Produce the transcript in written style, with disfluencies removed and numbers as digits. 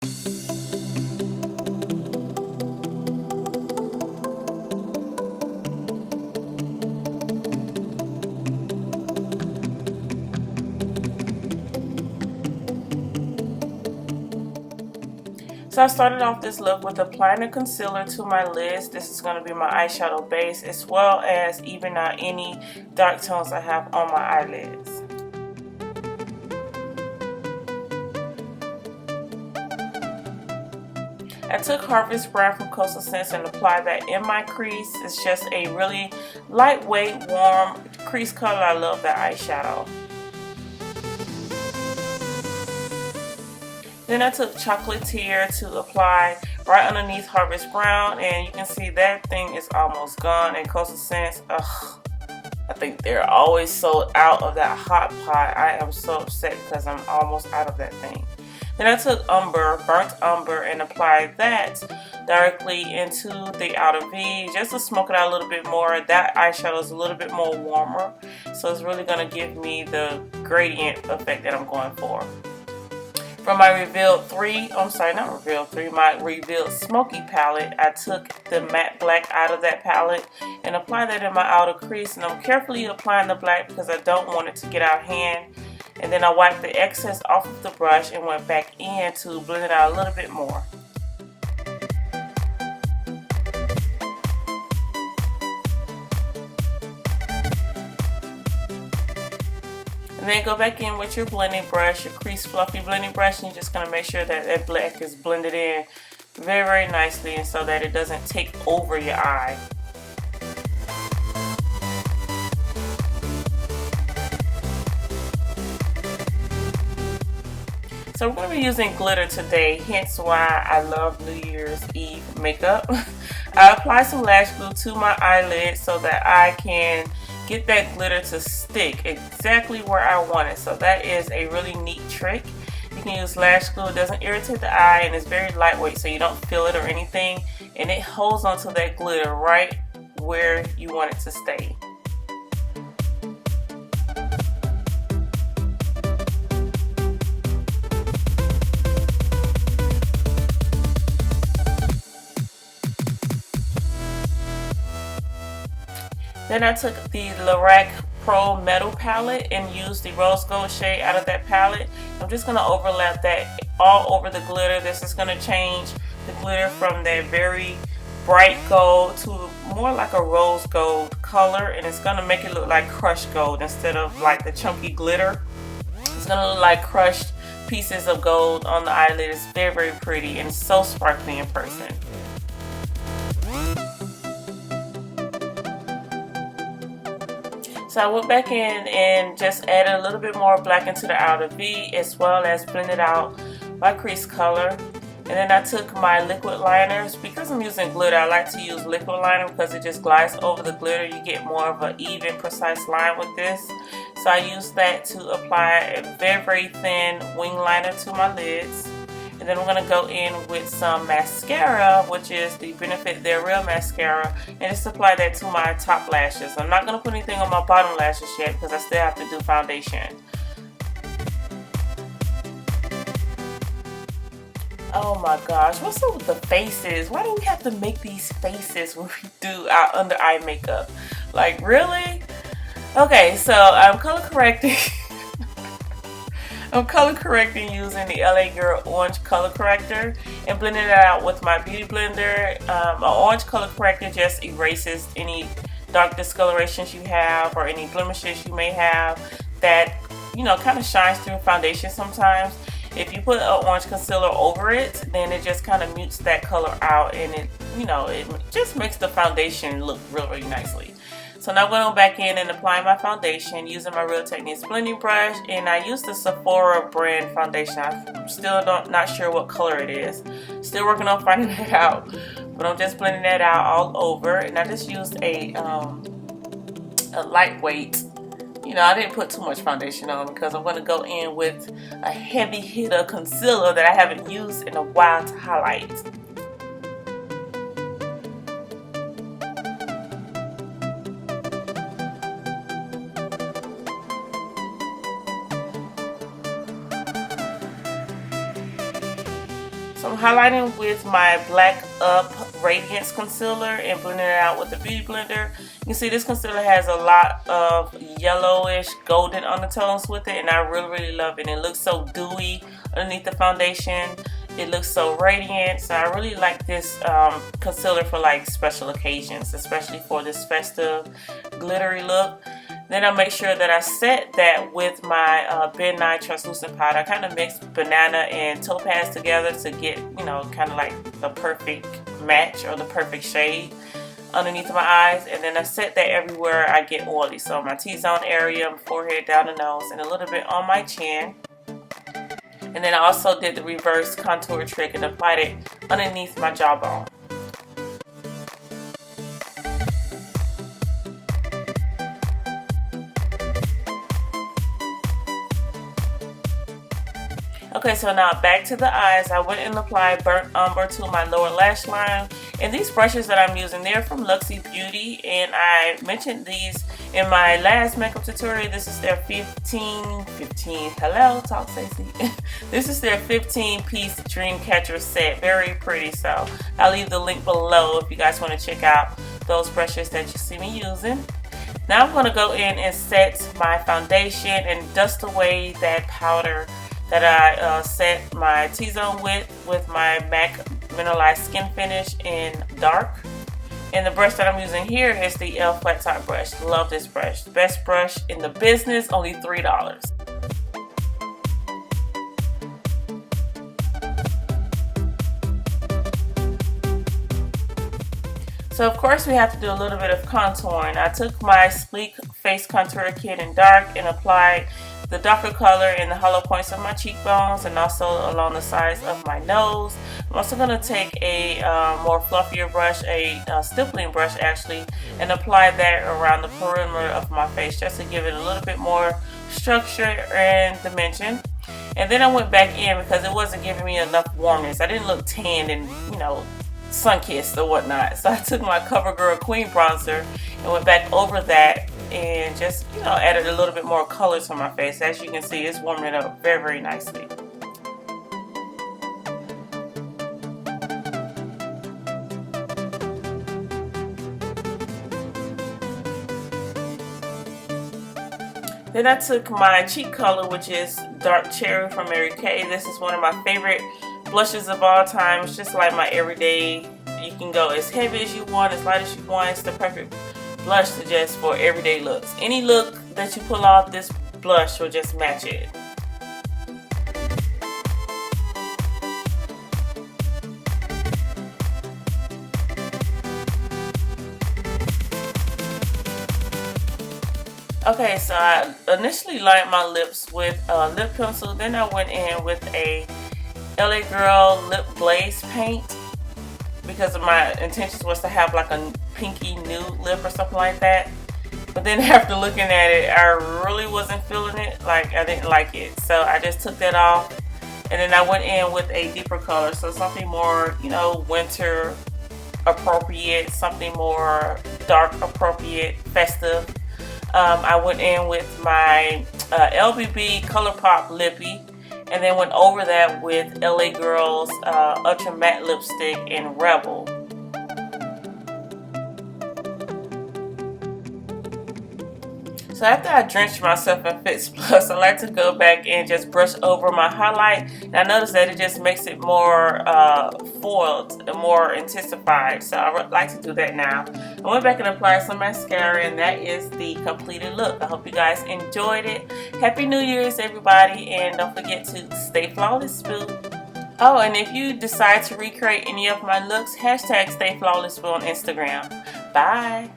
So I started off this look with applying the concealer to my lids. This is going to be my eyeshadow base, as well as even out any dark tones I have on my eyelids. I took Harvest Brown from Coastal Scents and applied that in my crease. It's just a really lightweight, warm crease color. I love that eyeshadow. Then I took Chocolatier to apply right underneath Harvest Brown, and you can see that thing is almost gone. And Coastal Scents, I think they're always sold out of that hot pot. I am so upset because I'm almost out of that thing. Then I took burnt umber, and applied that directly into the outer V just to smoke it out a little bit more. That eyeshadow is a little bit more warmer, so it's really going to give me the gradient effect that I'm going for. From my Revealed my Revealed Smoky palette, I took the matte black out of that palette and applied that in my outer crease. And I'm carefully applying the black because I don't want it to get out of hand. And then I wiped the excess off of the brush and went back in to blend it out a little bit more. And then go back in with your blending brush, your crease fluffy blending brush, and you're just going to make sure that that black is blended in very, very nicely, and so that it doesn't take over your eye. So we're going to be using glitter today, hence why I love New Year's Eve makeup. I apply some lash glue to my eyelid so that I can get that glitter to stick exactly where I want it. So that is a really neat trick. You can use lash glue. It doesn't irritate the eye, and it's very lightweight, so you don't feel it or anything, and it holds onto that glitter right where you want it to stay. Then I took the Lorac Pro Metal palette and used the rose gold shade out of that palette. I'm just going to overlap that all over the glitter. This is going to change the glitter from that very bright gold to more like a rose gold color, and it's going to make it look like crushed gold instead of like the chunky glitter. It's going to look like crushed pieces of gold on the eyelid. It's very, very pretty and so sparkly in person. So I went back in and just added a little bit more black into the outer V, as well as blended out my crease color. And then I took my liquid liners. Because I'm using glitter, I like to use liquid liner because it just glides over the glitter. You get more of an even, precise line with this. So I used that to apply a very, very thin wing liner to my lids. And then I'm going to go in with some mascara, which is the Benefit They're Real mascara, and just apply that to my top lashes. I'm not going to put anything on my bottom lashes yet because I still have to do foundation. Oh my gosh, what's up with the faces? Why do we have to make these faces when we do our under eye makeup? Like, really? Okay, so I'm color correcting. I'm color correcting using the LA Girl Orange Color Corrector and blending it out with my Beauty Blender. An orange color corrector just erases any dark discolorations you have or any blemishes you may have that, you know, kind of shines through foundation sometimes. If you put an orange concealer over it, then it just kind of mutes that color out, and it, you know, it just makes the foundation look really nicely. So now I'm going back in and applying my foundation using my Real Techniques blending brush, and I use the Sephora brand foundation. I'm still not sure what color it is. Still working on finding that out, but I'm just blending that out all over. And I just used a lightweight. You know, I didn't put too much foundation on because I'm going to go in with a heavy hitter concealer that I haven't used in a while to highlight. So I'm highlighting with my Black Up Radiance Concealer and blending it out with the Beauty Blender. You can see this concealer has a lot of yellowish golden undertones with it, and I really love it. It looks so dewy underneath the foundation. It looks so radiant. So I really like this concealer for like special occasions, especially for this festive glittery look. Then I make sure that I set that with my Ben Nye translucent powder. I kind of mix banana and topaz together to get, you know, kind of like the perfect match or the perfect shade underneath my eyes. And then I set that everywhere I get oily. So my T-zone area, my forehead, down the nose, and a little bit on my chin. And then I also did the reverse contour trick and applied it underneath my jawbone. Okay, so now back to the eyes. I went and applied burnt umber to my lower lash line. And these brushes that I'm using, they're from Luxie Beauty. And I mentioned these in my last makeup tutorial. This is their 15, hello, talk Stacey. This is their 15-piece Dreamcatcher set. Very pretty. So I'll leave the link below if you guys want to check out those brushes that you see me using. Now I'm going to go in and set my foundation and dust away that powder that I set my T-zone with my MAC Mineralized Skin Finish in dark. And the brush that I'm using here is the e.l.f. Flat Top brush. Love this brush. Best brush in the business, only $3. So of course we have to do a little bit of contouring. I took my Sleek Face Contour Kit in dark and applied the darker color in the hollow points of my cheekbones and also along the sides of my nose. I'm also going to take a more fluffier brush, a stippling brush actually, and apply that around the perimeter of my face just to give it a little bit more structure and dimension. And then I went back in because it wasn't giving me enough warmness. I didn't look tanned and, you know, sun-kissed or whatnot. So I took my CoverGirl Queen bronzer and went back over that and just, you know, added a little bit more color to my face. As you can see, it's warming it up very nicely. Then I took my cheek color, which is Dark Cherry from Mary Kay. This is one of my favorite blushes of all time. It's just like my everyday. You can go as heavy as you want, as light as you want. It's the perfect blush to just for everyday looks. Any look that you pull off, this blush will just match it. Okay, so I initially lined my lips with a lip pencil. Then I went in with a LA Girl lip glaze paint because my intentions was to have like a pinky nude lip or something like that. But then after looking at it, I really wasn't feeling it. Like, I didn't like it. So I just took that off. And then I went in with a deeper color. So something more, you know, winter appropriate, something more dark appropriate, festive. I went in with my LBB ColourPop Lippy, and then went over that with LA Girl's Ultra Matte Lipstick in Rebel. So after I drenched myself in Fix Plus, I like to go back and just brush over my highlight. And I noticed that it just makes it more foiled and more intensified. So I like to do that now. I went back and applied some mascara, and that is the completed look. I hope you guys enjoyed it. Happy New Year's, everybody. And don't forget to stay flawless, boo. Oh, and if you decide to recreate any of my looks, hashtag Stay Flawless Boo on Instagram. Bye.